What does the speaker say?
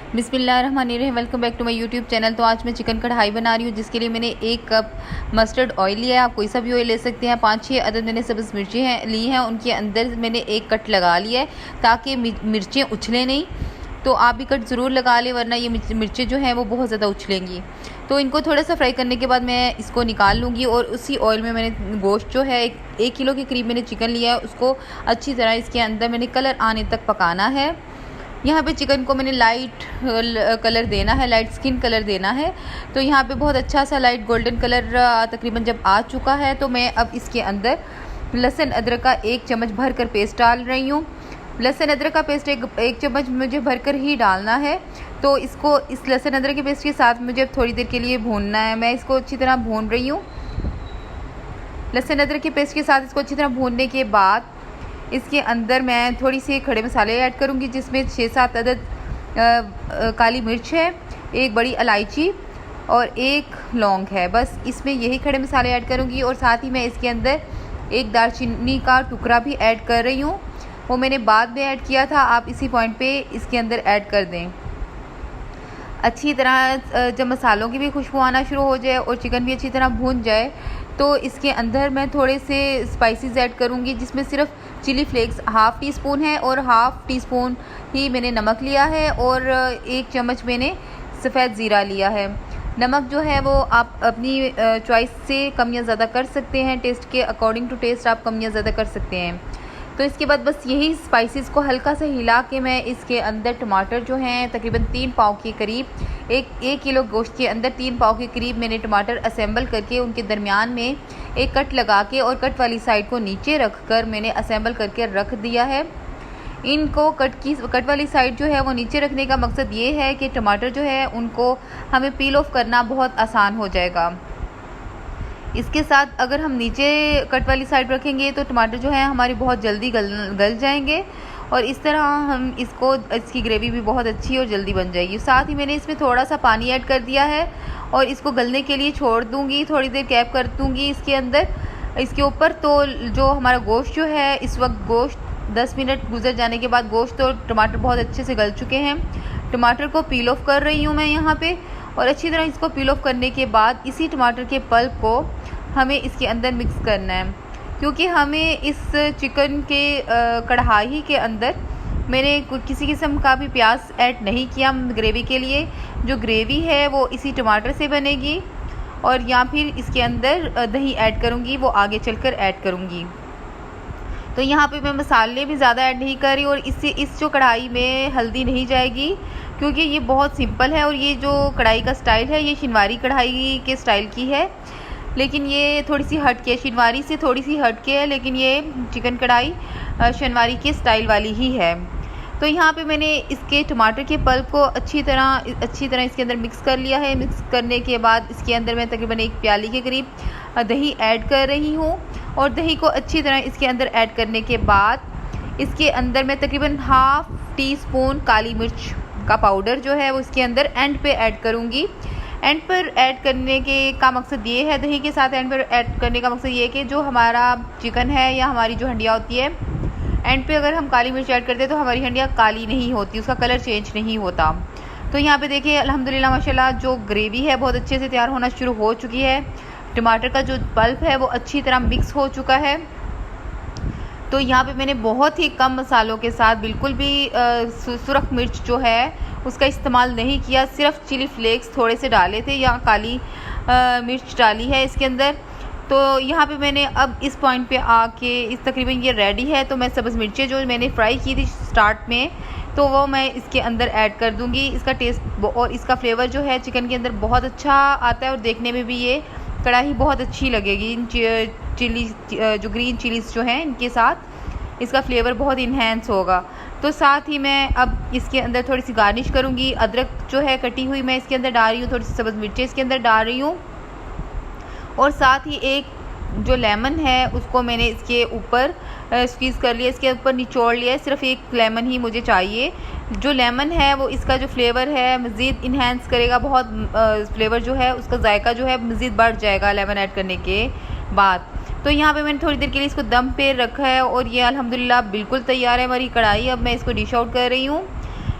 बिस्मिल्लाहिर्रहमानिर्रहीम। Welcome back to my YouTube channel. तो आज मैं चिकन कढ़ाई बना रही हूँ, जिसके लिए मैंने 1 कप मस्टर्ड ऑयल लिया है। आप कोई सा भी ऑयल ले सकते हैं। 5-6 अदद मैंने सब्ज़ मिर्ची ली हैं, उनके अंदर मैंने 1 कट लगा लिया है ताकि मिर्चें उछलें नहीं। तो आप भी कट ज़रूर लगा लें, वरना ये मिर्चें जो हैं वो बहुत ज़्यादा उछलेंगी। तो इनको थोड़ा सा फ्राई करने के बाद मैं इसको निकाल लूँगी और उसी ऑयल में मैंने गोश्त जो है 1 किलो के करीब मैंने चिकन लिया है, उसको अच्छी तरह इसके अंदर मैंने कलर आने तक पकाना है। यहाँ पे चिकन को मैंने लाइट कलर देना है, लाइट स्किन कलर देना है। तो यहाँ पे बहुत अच्छा सा लाइट गोल्डन कलर तकरीबन जब आ चुका है, तो मैं अब इसके अंदर लहसुन अदरक का 1 चम्मच भर कर पेस्ट डाल रही हूँ। लहसुन अदरक का पेस्ट एक चम्मच मुझे भरकर ही डालना है। तो इसको इस लहसुन अदरक के पेस्ट के साथ मुझे थोड़ी देर के लिए भूनना है। मैं इसको अच्छी तरह भून रही हूँ। लहसुन अदरक के पेस्ट के साथ इसको अच्छी तरह भूनने के बाद इसके अंदर मैं थोड़ी सी खड़े मसाले ऐड करूँगी, जिसमें 6-7 अदद काली मिर्च है, 1 बड़ी इलायची और 1 लौंग है। बस इसमें यही खड़े मसाले ऐड करूँगी। और साथ ही मैं इसके अंदर 1 दालचीनी का टुकड़ा भी ऐड कर रही हूँ, वो मैंने बाद में ऐड किया था। आप इसी पॉइंट पे इसके अंदर ऐड कर दें। अच्छी तरह जब मसालों की भी खुशबू आना शुरू हो जाए और चिकन भी अच्छी तरह भून जाए, तो इसके अंदर मैं थोड़े से स्पाइसेस ऐड करूँगी, जिसमें सिर्फ चिली फ्लेक्स 1/2 टीस्पून है और 1/2 टीस्पून ही मैंने नमक लिया है और 1 चम्मच मैंने सफ़ेद ज़ीरा लिया है। नमक जो है वो आप अपनी चॉइस से कम या ज़्यादा कर सकते हैं, टेस्ट के अकॉर्डिंग टू टेस्ट आप कम या ज़्यादा कर सकते हैं। तो इसके बाद बस यही स्पाइसेस को हल्का सा हिला के मैं इसके अंदर टमाटर जो हैं तकरीबन 3 पाव के करीब, 1 किलो गोश्त के अंदर 3 पाव के करीब मैंने टमाटर असेंबल करके उनके दरमियान में 1 कट लगा के और कट वाली साइड को नीचे रख कर मैंने असेंबल करके रख दिया है। इनको कट वाली साइड जो है वो नीचे रखने का मकसद ये है कि टमाटर जो है उनको हमें पील ऑफ करना बहुत आसान हो जाएगा। इसके साथ अगर हम नीचे कट वाली साइड रखेंगे तो टमाटर जो है हमारी बहुत जल्दी गल जाएंगे और इस तरह हम इसकी ग्रेवी भी बहुत अच्छी और जल्दी बन जाएगी। साथ ही मैंने इसमें थोड़ा सा पानी ऐड कर दिया है और इसको गलने के लिए छोड़ दूंगी, थोड़ी देर कैप कर दूंगी इसके अंदर, इसके ऊपर। तो जो हमारा गोश्त जो है, इस वक्त गोश्त 10 मिनट गुजर जाने के बाद गोश्त और टमाटर बहुत अच्छे से गल चुके हैं। टमाटर को पील ऑफ कर रही हूँ मैं यहाँ पे, और अच्छी तरह इसको पील ऑफ करने के बाद इसी टमाटर के पल्प को हमें इसके अंदर मिक्स करना है, क्योंकि हमें इस चिकन के कढ़ाई के अंदर मैंने किसी किस्म का भी प्याज ऐड नहीं किया ग्रेवी के लिए। जो ग्रेवी है वो इसी टमाटर से बनेगी, और या फिर इसके अंदर दही ऐड करूँगी, वो आगे चलकर ऐड करूँगी। तो यहाँ पे मैं मसाले भी ज़्यादा ऐड नहीं कर रही, और इस जो कढ़ाई में हल्दी नहीं जाएगी, क्योंकि ये बहुत सिंपल है। और ये जो कढ़ाई का स्टाइल है ये शिनवारी कढ़ाई के स्टाइल की है, लेकिन ये थोड़ी सी हट के, शिनवारी से थोड़ी सी हट के है, लेकिन ये चिकन कढ़ाई शिनवारी के स्टाइल वाली ही है। तो यहाँ पे मैंने इसके टमाटर के पल्प को अच्छी तरह इसके अंदर मिक्स कर लिया है। मिक्स करने के बाद इसके अंदर मैं तकरीबन 1 प्याली के करीब दही ऐड कर रही हूँ, और दही को अच्छी तरह इसके अंदर ऐड करने के बाद इसके अंदर मैं तकरीबन 1/2 टीस्पून काली मिर्च का पाउडर जो है वो इसके अंदर एंड पे ऐड करूँगी। एंड पर ऐड करने का मकसद ये है, दही के साथ एंड पर ऐड करने का मकसद ये है कि जो हमारा चिकन है या हमारी जो हंडिया होती है, एंड पे अगर हम काली मिर्च ऐड करते हैं तो हमारी हंडिया काली नहीं होती, उसका कलर चेंज नहीं होता। तो यहाँ पे देखिए अल्हम्दुलिल्लाह माशाल्लाह जो ग्रेवी है बहुत अच्छे से तैयार होना शुरू हो चुकी है। टमाटर का जो पल्प है वो अच्छी तरह मिक्स हो चुका है। तो यहाँ पे मैंने बहुत ही कम मसालों के साथ, बिल्कुल भी सुरख मिर्च जो है उसका इस्तेमाल नहीं किया, सिर्फ चिली फ्लेक्स थोड़े से डाले थे या काली मिर्च डाली है इसके अंदर। तो यहाँ पे मैंने अब इस पॉइंट पे आके इस तकरीबन ये रेडी है, तो मैं सब्ज़ मिर्चें जो मैंने फ्राई की थी स्टार्ट में, तो वो मैं इसके अंदर ऐड कर दूँगी। इसका टेस्ट और इसका फ्लेवर जो है चिकन के अंदर बहुत अच्छा आता है, और देखने में भी ये कढ़ाई बहुत अच्छी लगेगी। इन जो ग्रीन चिलीज़ जो हैं इनके साथ इसका फ्लेवर बहुत इन्हेंस होगा। तो साथ ही मैं अब इसके अंदर थोड़ी सी गार्निश करूँगी। अदरक जो है कटी हुई मैं इसके अंदर डाल रही हूँ, थोड़ी सी सब्ज़ मिर्चें इसके अंदर डाल रही हूँ, और साथ ही एक जो लेमन है उसको मैंने इसके ऊपर स्क्वीज़ कर लिया, इसके ऊपर निचोड़ लिया है। सिर्फ 1 लेमन ही मुझे चाहिए। जो लेमन है वो इसका जो फ्लेवर है मज़ीद इन्हेंस करेगा, बहुत फ्लेवर जो है उसका जायका जो है मज़ीद बढ़ जाएगा लेमन ऐड करने के बाद। तो यहाँ पे मैंने थोड़ी देर के लिए इसको दम पे रखा है, और ये अल्हम्दुलिल्लाह बिल्कुल तैयार है हमारी कढ़ाई। अब मैं इसको डिश आउट कर रही हूँ।